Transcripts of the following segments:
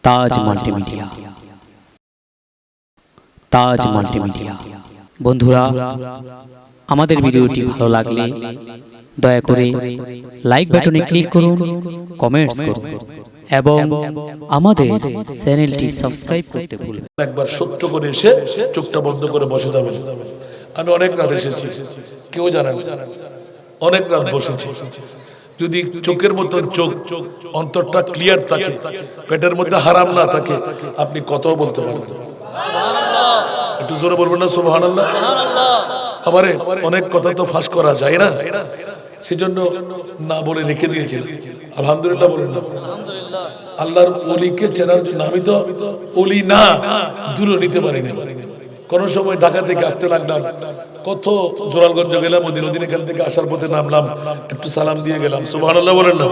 তাজ multimedia. তাজ multimedia বন্ধুরা, আমাদের ভিডিওটি ভালো লাগলে দয়া করে লাইক বাটনে ক্লিক করুন, কমেন্টস করুন এবং আমাদের চ্যানেলটি সাবস্ক্রাইব করতে ভুলবেন না। একবার সত্য করে এসে চোখটা বন্ধ করে বসে যাবেন। আমি অনেক রাত এসেছি, কেউ জানে না, অনেক রাত বসেছি। যদি চোখের মতো চোখ, অন্তরটা ক্লিয়ার থাকে, পেটের মধ্যে হারাম না থাকে, আপনি কথাও বলতে পারবেন। একটু জোরে বলবেন না সুবহানাল্লাহ। আমারে অনেক কথা তো ফাঁস করা যায় না, সেজন্য না বলে রেখে দিয়েছি। আলহামদুলিল্লাহ বলেন না। আল্লাহর ওলিকে চেনার জন্য আমি তো ওলি না, দূরে নিতে পারিনি। কোন সময় ঢাকা থেকে আসতে লাগলাম, কত জোরালগঞ্জ গেলাম, ওদিন এখান থেকে আসার পথে নামলাম, একটু সালাম দিয়ে গেলাম। সুবহানাল্লাহ বলেন না।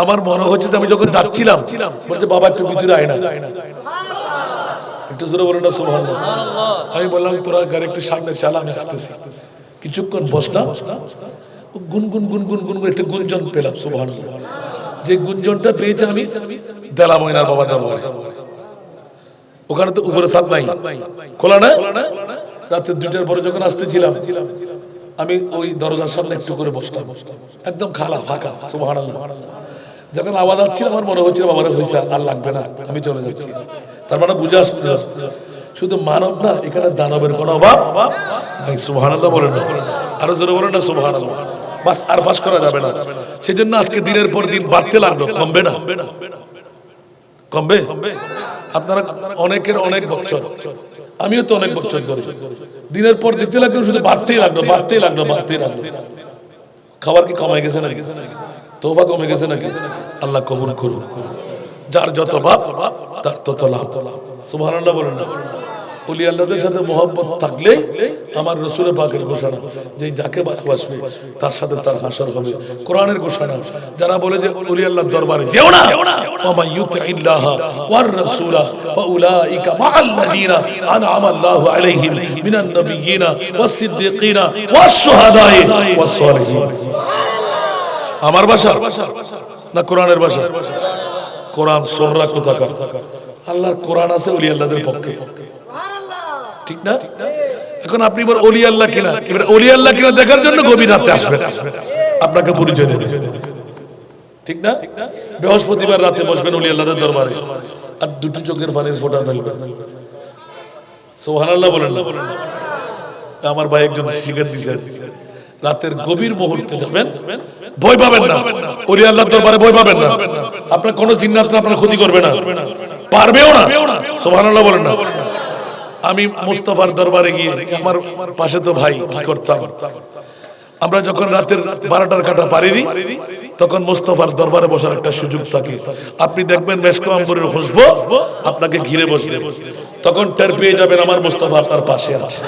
আমার মনে হচ্ছে আমি যখন যাচ্ছিলাম বলছে বাবা একটু ভিতরে আয় না, একটু জোরে বলেন না সুবহানাল্লাহ। আমি বললাম তোরা গাড়ি একটু সামনে চালা, আমি আসতেছি। কিছুক্ষণ বসলাম, গুনগুন গুনগুন গুনগুন একটা গুঞ্জন পেলাম। সুবহানাল্লাহ। যে গুঞ্জনটা পেয়েছে আমি দেলা ময়নার বাবা দরবারে, ওখানে তো উপরে ছাদ নাই, খোলা না। রাতে 2টার পরে যখন আসতেছিলাম আমি ওই দরজার সামনে একটু করে বসলাম, একদম খালা ফাঁকা। সুবহানাল্লাহ। যখন আওয়াজ আসছিল আমার মনে হচ্ছিল বাবারে হইছে, আর লাগবে না, আমি চলে যাচ্ছি। তার মানে বুঝে আসছে শুধু মানব না, এখানে দানবের কোনো অভাব নাই। সুবহানাল্লাহ বলেন না, আরো জোরে বলেন না সুবহানাল্লাহ। বাস আর ফাঁস করা যাবে না। সেজন্য আজকে দিনের পর দিন বাড়তে লাগলো, কমবে না। কমবে? আপনারা অনেকের অনেক বছর, আমিও তো অনেক বছর ধরে দিনের পর দেখতে লাগলো, শুধু বাড়তেই লাগলো, বাড়তেই লাগলো, বাড়তেই লাগলো। খাবার কি কমে গেছে নাকি? তওবা কমে গেছে নাকি? আল্লাহ কবুল করুন। যার যত বাপ তার তত লাভ। সুবহানাল্লাহ বলেন না। ওলি আল্লাহদের সাথে মহব্বত থাকলে আমার রাসূল পাকের ঘোষণা যে যাকে ভালোবাসবে তার সাথে তার হাসর হবে। কোরআনের ঘোষণা, যারা বলে যে ওলি আল্লাহর দরবারে যেও না, ওয়া ইউতিল্লাহ ওয়ার রাসূলা ফাউলাইকা মাআল্লাযিনা আনআমা আল্লাহু আলাইহিম মিনান নাবিয়্যিনা ওয়াস সিদ্দিকিনা ওয়াস শুহাদায়ে ওয়াস সালিহিন। আমার ভাষা না কোরআনের ভাষা? কোরআন সোহরা কোথাকার। আল্লাহর কোরআন আছে ওলি আল্লাহদের পক্ষে, ঠিক না? এখন আপনি বল ওলি আল্লাহ কিনা, এবারে ওলি আল্লাহ কিনা দেখার জন্য গভীর রাতে আসবেন, আপনাকে পরিচয় দেবে, ঠিক না? বৃহস্পতিবার রাতে বসবেন ওলি আল্লাহদের দরবারে, আর দুটো চোখের পানির ফোঁটা ফেলবেন। সুবহানাল্লাহ বলেন না। আমার ভাই একজন শিখার দিয়েছে, রাতের গভীর মুহূর্তে যাবেন, ভয় পাবেন না, ওলি আল্লাহর দরবারে ভয় পাবেন না। আপনার কোন জিন্নাত আপনার ক্ষতি করবে না, পারবেও না। সুবহানাল্লাহ বলেন না। আমি মুস্তাফার দরবারে গিয়ে, আমার পাশে তো ভাই, কি করতাম আমরা যখন রাতের 12টার কাঁটা পাড়ি দিই, তখন মুস্তাফার দরবারে বসার একটা সুযোগ থাকে। আপনি দেখবেন মেশকো আম্বরের খুশবু আপনাকে ঘিরে বসবে, তখন টের পেয়ে যাবেন আমার মুস্তাফা আপনার পাশে আছে।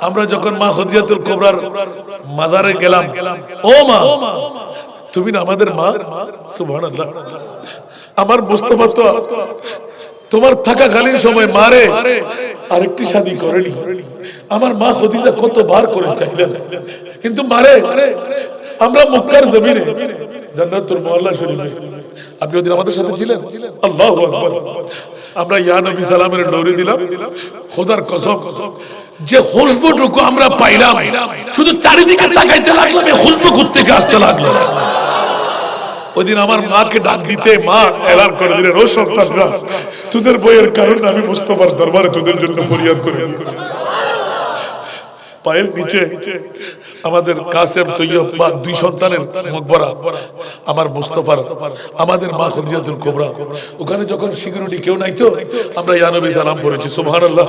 আমরা যখন মা খদিজাতুল কুবরার মাজারে গেলাম, ও মা তুমি না আমাদের মা। সুবহানাল্লাহ। আমার মুস্তাফা তো তোমার থাকাকালীন সময় মারে আরেকটি শাদী করেনি। আমার মা খদিজা কতবার করে চাইলেন, কিন্তু মারে। আমরা মক্কার জমিনে জান্নাতুল মুআল্লা শরীফে, আপনি ওদিন আমাদের সাথে ছিলেন। আল্লাহু আকবার। আমরা ইয়া নবী সালামের দৌড়ে দিলাম। খোদার কসম, যে খুশবুটুকু আমরা পাইলাম, শুধু চারিদিকে তাকাইতে লাগলাম, এই খুশবু কোথা থেকে আসতে লাগলো। ওইদিন আমার মাকে ডাক দিতে মা এলান করে দিলেন, ও সন্তানরা, তোদের বইয়ের কারণে আমি মুস্তাফার দরবারে তোদের জন্য ফরিয়াদ করে দিয়েছি। পায়ের নিচে আমাদের কাসেম তৈয়ব বা 2 সন্তানের মকবরা, আমার মুস্তাফার, আমাদের মা খদিজাতুল কুবরা। ওখানে যখন সিকিউরিটি কেউ নাই তো আমরা ইয়া নবী সালাম পড়েছি। সুবহানাল্লাহ।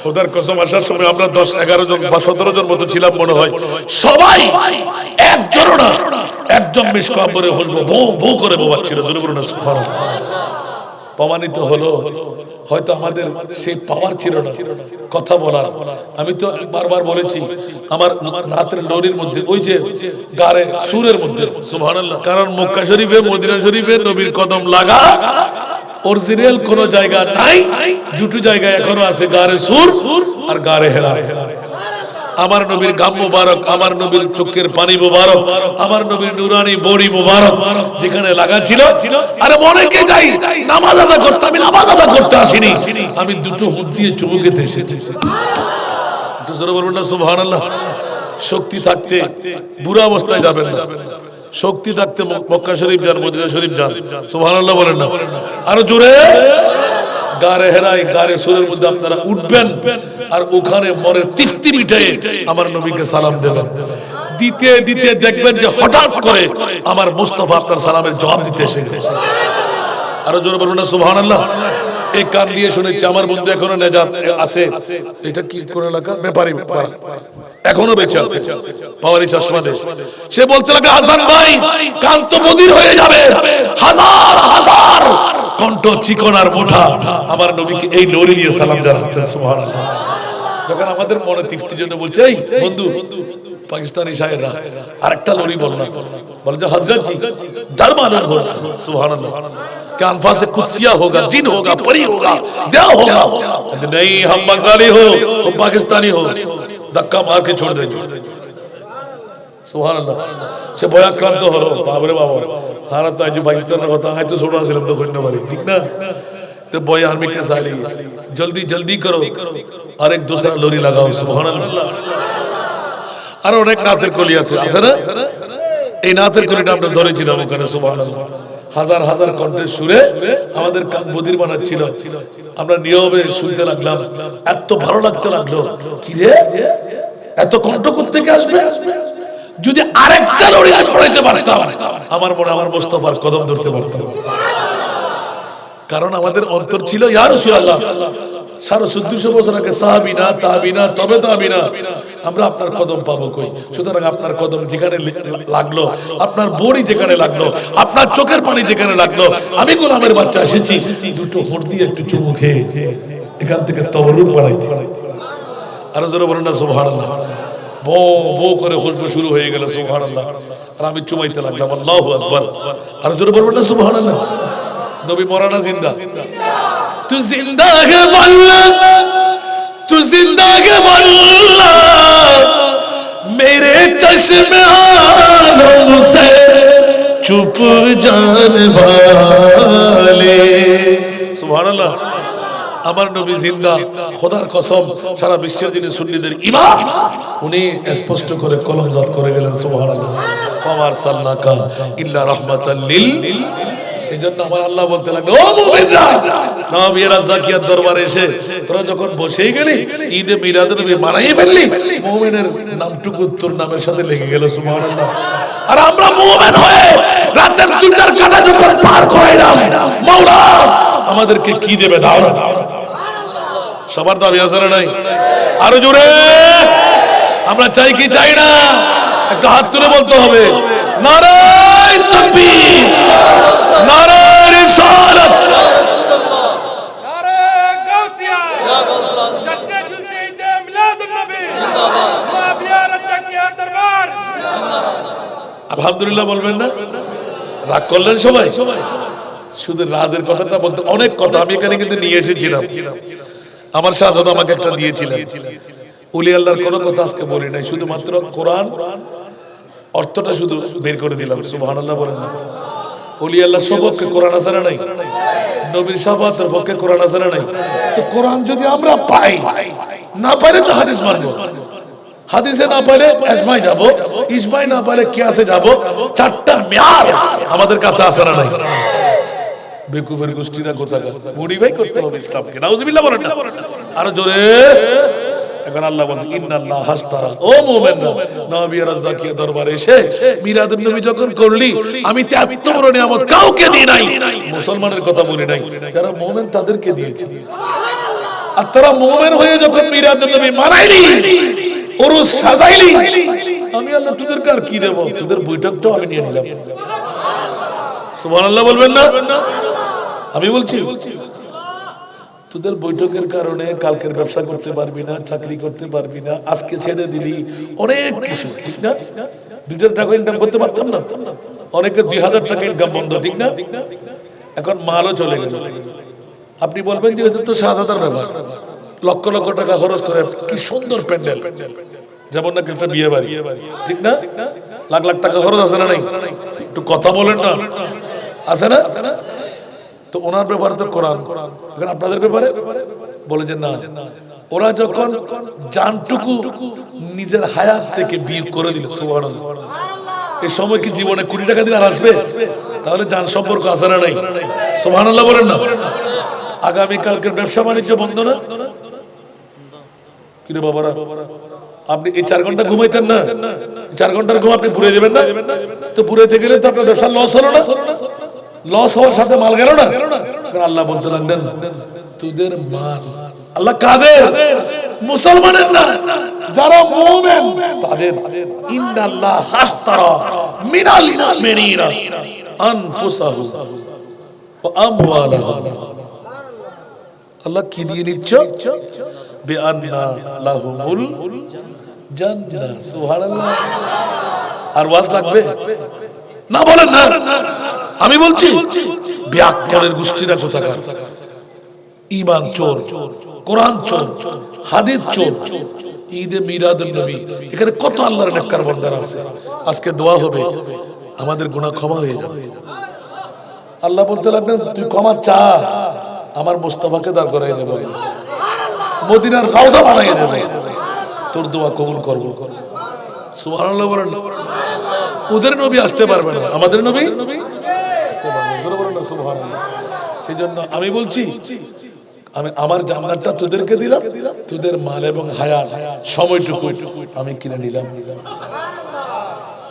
খোদার কসম, আসার সময় আমরা 10-11 জন বা 17 জন মতো ছিলাম মনে হয়। সবাই একজন না, একজন মিশক আম্বরে খুশবু ভৌ ভৌ করে বোবাচ্ছিল। জোরে বলুন না সুবহানাল্লাহ। প্রমাণিত হলো হয়তো আমাদের সেই পাওয়ার ছিল না কথা বলার। আমি তো বারবার বলেছি, আমার রাতের লরির মধ্যে ওই যে গারে সুরের মধ্যে, সুবহানাল্লাহ, কারণ মক্কা শরীফে মদিনা শরীফে নবীর কদম লাগা অরিজিনাল কোন জায়গা নাই। দুটো জায়গা এখনো আছে, গারে সুর আর গারে হেরা। আমার নবীর গাম মুবারক, আমার নবীর চোখের পানি মুবারক, আমার নবীর নুরানি বড়ি মুবারক যেখানে লাগা ছিল। আরে মনেকে যাই নামাজ আদা করতে, আমি নামাজ আদা করতে আসিনি, আমি দুটো হুট দিয়ে চুমু খেতে এসেছি। একটু জোরে বলবেন না সুবহানাল্লাহ। শক্তি থাকতে বুড়া অবস্থায় যাবেন না, শক্তি থাকতে মক্কা শরীফ যান, মদিনা শরীফ যান। সুবহানাল্লাহ বলেন না, আরো জোরে। গারে হেরাই গারে সুরের মধ্যে আপনারা উঠবেন আর ওখানে মরে তিস্তি মিটায়ে আমার নবীকে সালাম দেবেন। দিতে দিতে দেখবেন যে হঠাৎ করে আমার মুস্তাফা আপনার সালামের জবাব দিতে এসে গেছে। আরো জোরে বলুন না সুবহানাল্লাহ। এই কান দিয়ে শুনেছি আমার বন্ধু এখনো নেজাত আছে। এটা কি কোন এলাকা? ব্যাপারী পাড়া, এখনো বেঁচে আছে, পাওয়ারি চশমা দেশ। সে বলতে লাগে হাসান ভাই কান তো বধির হয়ে যাবে, হাজার হাজার কণ্ঠ চিকন আর মোটা আমার নবীকে এই লরি দিয়ে সালাম জানাচ্ছেন। সুবহানাল্লাহ। যখন আমাদের মনে তৃপ্তির জন্য বলছে এই বন্ধু পাকিস্তানি শায়েররা আরেকটা লরি বল না, বলে যে হযরত জি দরবারে বল। সুবহানাল্লাহ। क्या अल्फाज़ कुदसिया होगा, जिन होगा, परी होगा, क्या होगा? नहीं हम बंगाली हो तुम पाकिस्तानी हो, धक्का मार के छोड़ दे। सुभान अल्लाह। সে ভয়াক্রান্ত হলো, বাবারে বাবা হারা তো আজ পাকিস্তানের কথা আজ তো ছোট ছিলাম তো কইনা পারি, ঠিক না? তো বয় আর্মি के साली जल्दी जल्दी करो और एक दूसरा लोरी लगाओ। সুবহানাল্লাহ। আর অনেক নাতের কলি আছে না? এই নাতের কলিটা আমরা ধরেছিলাম ওখানে। সুবহানাল্লাহ। হাজার হাজার কণ্ঠের সুরে আমাদের কান বদির বানাচ্ছিল, আমরা নীরবে শুনতে লাগলাম। এত ভালো লাগতে লাগলো, কি রে এত কণ্ঠ কোত্থেকে আসবে? যদি আরেকটা লড়ি আর পড়াইতে পারতাম আমার মনে আমার মুস্তাফার কদম ধরতে পারতাম। কারণ আমাদের অন্তর ছিল ইয়া রাসূলুল্লাহ 1450 বছর আগে সাহাবীনা তাবিনা তবে তাবিনা আমরা আপনার কদম পাবো কই? সুতরাং আপনার কদম যেখানে লাগলো, আপনার বড়ি যেখানে লাগলো, আপনার চোখের পানি যেখানে লাগলো, আমি গোলামের বাচ্চা এসেছি দুটো হোঁট দিয়ে একটু চুমু খেয়ে এখান থেকে তবরুক বানাইতে। আরো জোরে বলুন না সুবহানাল্লাহ। বো বো করে খুশবু শুরু হয়ে গেল। সুবহানাল্লাহ। আর আমি চুমাইতে লাগলাম আল্লাহু আকবার। আরো জোরে বলুন না সুবহানাল্লাহ। নবী মরানা জিন্দা। तू जिंदा है वल्ला, तू जिंदा है वल्ला, मेरे चश्मे आलों से चुप जाने वाले। सुभान-अल्लाह। আমার নবী জিন্দা, খোদার কসম সারা বিশ্বের যিনি সুন্নিদের ইমাম উনি স্পষ্ট করে কলমজাত করে গেলেন। সুবহানাল্লাহ। ওয়া সাল্লাকা ইল্লা রাহমাতাল লিল। সেজন্য আমার আল্লাহ বলতে লাগলো ও মুমিনরা, নবীরা জাকিয়াত দরবারে এসে তোরা যখন বসেই গেলি ঈদে মিলাদুন নবী মানাই ফেললি, মুমিনের নামটুকু তোর নামের সাথে লেগে গেল। সুবহানাল্লাহ। আর আমরা মুমিন হয়ে রাতের দুটার কাটা যখন পার করাইলাম, মাওলা আমাদেরকে কি দেবে দাও না। সবার দাবি আছে না নাই? আরো জোরে আমরা চাই কি চাই না? একটা হাত তুলে বলতে হবে নারায়ে তাকবীর, নারায়ে রিসালাত, নারায়ে গাউসিয়া, জশ্নে জুলসে ঈদে মিলাদুন নবী জিন্দাবাদ, মাবিয়ারত জাকিয়া দরবার জিন্দাবাদ। আলহামদুলিল্লাহ বলবেন না? রাগ করলেন সবাই? শুধু রাজের কথাটা বলতে অনেক কথা আমি এখানে কিন্তু নিয়ে এসেছিলাম। আমার শাহজাদা আমাকে একটা দিয়েছিলেন। ওলি আল্লাহর কোনো কথা আজকে বলি নাই, শুধুমাত্র কোরআন অর্থটা শুধু বের করে দিলাম। সুবহানাল্লাহ বলেন না? ওলি আল্লাহ সবকে কোরআন আছে না নাই? নবীর শাফাতের পক্ষে কোরআন আছে না নাই? তো কোরআন যদি আমরা পাই, না পাইলে তো হাদিস মানবো। হাদিসে না পাইলে ইজমায় যাব, ইজমায় না পাইলে কিয়াসে যাব। চারটা মেয়ার আমাদের কাছে আছে না নাই? বেকুফের গোষ্ঠীরা কোথাকার মডিফাই করতে হবে ইসলামকে। নাউজুবিল্লাহ বলেন না? আরো জোরে। এখন আল্লাহ বলেন ইন্নাল্লাহ হাসতারা, ও মুমিনরা নবীরা জাকিয়া দরবারে এসে মিলাদুন নবী যখন করলি আমি 73 বড় নিয়ামত কাউকে দিই নাই। মুসলমানের কথা বলি নাই, যারা মুমিন তাদেরকে দিয়েছি। আর তারা মুমিন হয়ে যখন মিলাদুন নবী মানাইলি, উরুস সাজাইলি, আমি আল্লাহ তোদের কার কি দেব? তোদের বৈঠকটাও আমি নিয়ে নিলাম। সুবহানাল্লাহ বলবেন না? আমি বলছি তোদের বৈঠকের কারণে কালকের ব্যবসা করতে পারবি না, চাকরি করতে পারবি না, আজকে ছেড়ে দিলি অনেক কিছু, ঠিক না? 2000 টাকা ইনকাম করতে পারতাম না, অনেকে 2000 টাকা ইনকাম বন্ধ, ঠিক না? এখন মালও চলে গেল। আপনি বলবেন যে এটা তো শাহজাদার ব্যাপার, লক্ষ লক্ষ টাকা খরচ করে কি সুন্দর প্যান্ডেল, যেমন নাকি একটা বিয়ে বাড়ি, ঠিক না? লাখ লাখ টাকা খরচ আছে না নাই? একটু কথা বলেন না, আছে না? তো ওনার ব্যাপারে তো কোরআন, এখন আপনাদের ব্যাপারে বলে যে না, ওরা যখন জানটুকু নিজের হায়াত থেকে বিয়ে করে দিল, সুবহানাল্লাহ, এই সময় কি জীবনে 20 টাকা দিলে আর আসবে? তাহলে জান সম্পর্ক আছে না নাই? সুবহানাল্লাহ বলেন না। আগামী কালকের ব্যবসা বাণিজ্য বন্ধ না? কিরে বাবারা, আপনি এই 4 ঘন্টা ঘুমাইতেন না, 4 ঘন্টার ঘুম আপনি পুরে দেবেন না? তো পুরেতে গেলে তো আপনার ব্যবসা লস হলো না? লস হওয়ার সাথে মাল গেল না? কারণ আল্লাহ বলতে লাগলেন তোদের মাল, আল্লাহ কাদের? মুসলমানের না, যারা মুমিন তাদের। ইন্নাল্লাহ হাসতারা মিনাল মুমিনিনা আনফুসাহুম ওয়া আমওয়ালাহুম। আল্লাহ কি দিয়ে নিচ্ছ? বিআন্না লাহুমুল জান্নাহ। সুবহানাল্লাহ। আর ওয়াজ লাগবে না? বলেন না। আমি বলছি ব্যাকরণের গোষ্ঠীরা কোথাকার, ঈমান চোর, কোরআন চোর, হাদিস চোর, ঈদে মিলাদুন নবী, এখানে কত আল্লাহর নেককার বান্দারা আছে। আজকে দোয়া হবে আমাদের গুনাহ ক্ষমা হয়ে যাবে। আল্লাহ বলতে লাগলেন তুই ক্ষমা চা, আমার মুস্তাফাকে দাঁড় করাই দেব, মদিনার কাউসা বানাই দেব, তোর দোয়া কবুল করব। সুবহানাল্লাহ বলেন। ওদের নবী আসতে পারবে না, আমাদের নবী আসতে পারবে। জোরে বলেন না সুবহানাল্লাহ। সেজন্য আমি বলছি আমি আমার জান্নাতটা তোদেরকে দিলাম, তোদের মাল এবং হায়াত সময়টুকু আমি কিনে নিলাম।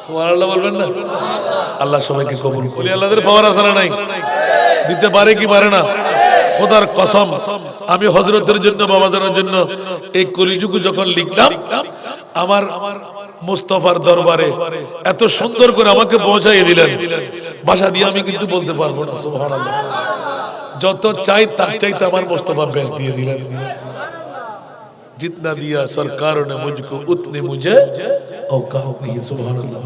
সুবহানাল্লাহ বলবেন না? আল্লাহ সবাইকে কবুল করে। আল্লাহর পাওয়ার আছে না নাই? দিতে পারে কি পারে না? খোদার কসম, আমি হযরতের জন্য, বাবাজানের জন্য এই কলিযুগ যখন লিখলাম, আমার মুস্তাফার দরবারে এত সুন্দর করে আমাকে পৌঁছাইয়ে দিলেন, ভাষা দিয়ে আমি কিন্তু বলতে পারবো না। সুবহানাল্লাহ। যত চাই তার চাইতে আমার মুস্তাফা বেশ দিয়ে দিলেন। जितना दिया सरकार ने मुझको उतने मुझे औकात नहीं। সুবহানাল্লাহ।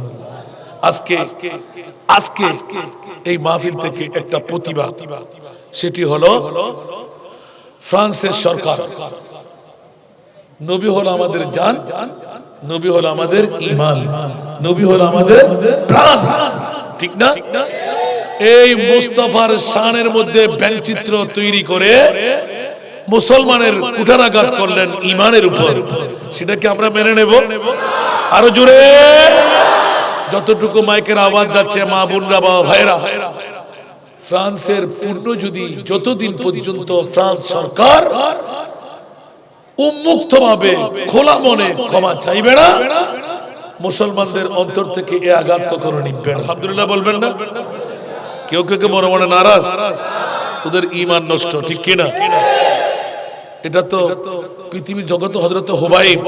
আজকে আজকে এই মাহফিল থেকে একটা প্রতিবাদ, সেটি হলো ফ্রান্সের সরকার। নবী হলো আমাদের জান, নবী হলো আমাদের ঈমান, নবী হলো আমাদের প্রাণ, ঠিক না? এই মুস্তাফার শানের মধ্যে ব্যঙ্গচিত্র তৈরি করে মুসলমানের কুঠারাঘাত করলেন ঈমানের উপর। সেটাকে আমরা মেনে নেব? আরো জোরে যতটুকু মাইকের আওয়াজ যাচ্ছে, মা বোনরা, বাবা ভাইরা, ফ্রান্সের পূর্ণ যদি যতদিন পর্যন্ত ফ্রান্স সরকার উন্মুক্ত ভাবে খোলা মনে ক্ষমা চাইবে না, মুসলমানদের অন্তর থেকে এই আঘাত কখনো নিবে না। আলহামদুলিল্লাহ বলবেন না? কেউ কেউ মনে মনে নারাজ, ওদের ঈমান নষ্ট, ঠিক কিনা? এটা তো পৃথিবীর জগতে হযরত হুবাইব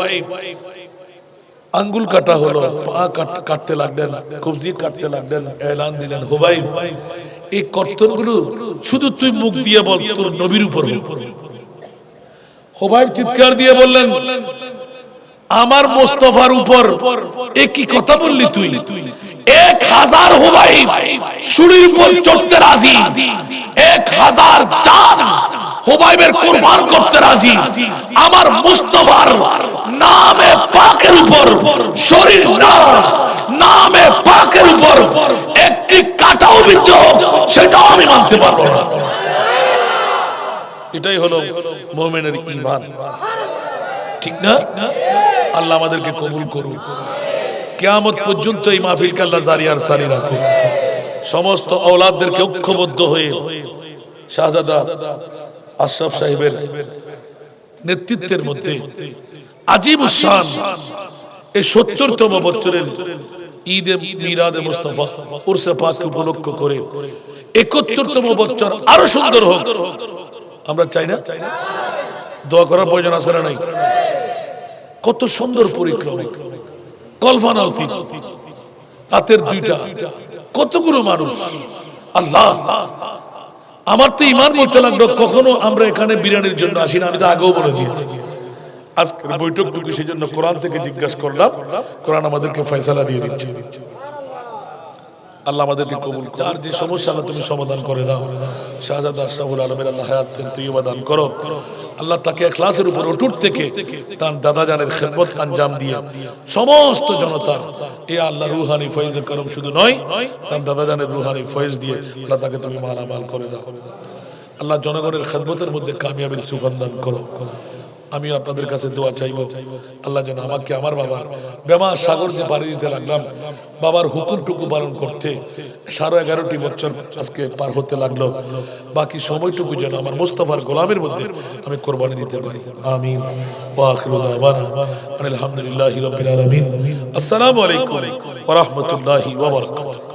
আঙ্গুল কাটা হলো, পা কাটতে লাগলেন, কবজি কাটতে লাগলেন, এলান দিলেন, হুবাইব এই কর্তনগুলো শুধু তুই মুখ দিয়ে বল তোর নবীর উপর। হুবাইব চিৎকার দিয়ে বললেন আমার মুস্তাফার উপর একই কথা বললি তুই? 1000 হুবাইব শুলির উপর চড়তে রাজি, 1000 জান হুবাইবের কুরবান করতে রাজি। আমার মুস্তাফার নামে পাকের উপর, শরীর নামে পাকের উপর একটি কাটাও বিদ্ধ সেটাও আমি মানতে পারবো না। এটাই হলো মুমিনের ঈমান, ঠিক না? আল্লাহ আমাদেরকে কবুল করুন। কিয়ামত পর্যন্ত এই মাহফিলকে আল্লাহ জারি আর সারি রাখুন। সমস্ত আওলাদদেরকে ঐক্যবদ্ধ হয়ে শাহজাদা আশরাফ সাহেবের নেতৃত্বের মধ্যে আজিমুস শান এই ৭০তম বছরের ঈদে মিলাদে মুস্তাফা উরসে পাক উপলক্ষ করে ৭১তম বছর আরো সুন্দর হোক আমরা চাই না? দোয়া করার প্রয়োজন আছে না নাই? কত সুন্দর পরিক্রমা, কল্পনা অতীত, রাতের 2টা, কতগুলো মানুষ। আল্লাহ, আমার তো ঈমান বলতে লাগলো, কখনো আমরা এখানে বিরিয়ানির জন্য আসি না, আমি তো আগেও বলে দিয়েছি। আজকের বৈঠকটুকু সেই জন্য কোরআন থেকে জিজ্ঞাসা করলাম, কোরআন আমাদেরকে ফয়সালা দিয়ে দিচ্ছে। আল্লাহ আমাদেরকে কবুল করুন। যার যে সমস্যা তুমি সমাধান করে দাও। শাহজাদা আশরাফুল আলমের আল্লাহ হায়াত তৈয়বা দান করো। আল্লাহ তাকে ইখলাসের উপর অটুট থেকে তার দাদা জানের খেদমত আঞ্জাম দিয়ে সমস্ত জনতার এই আল্লাহ রুহানি ফয়েজ করম শুধু নয়, তার দাদা জানের রুহানি ফয়েজ দিয়ে আল্লাহ তাকে তুমি মালামাল করে দাও। আল্লাহ জনগণের খেদমতের মধ্যে কামিয়াবির সুফল দান করো। আমি আপনাদের কাছে দোয়া চাইব, আল্লাহ যেন আমাকে আমার বাবার বেমার সাগর যে পাড়ি দিতে লাগলাম, বাবার হুকুমটুকু পালন করতে 11.5 বছর আজকে পার হতে লাগলো, বাকি সময়টুকু যেন আমার মুস্তাফার গোলামের মধ্যে আমি কোরবানি দিতে পারি। আমিন। ওয়া আখিরু দাওয়ানা আলহামদুলিল্লাহি রাব্বিল আলামিন। আসসালামু আলাইকুম ওয়া রাহমাতুল্লাহি ওয়া বারাকাতুহু।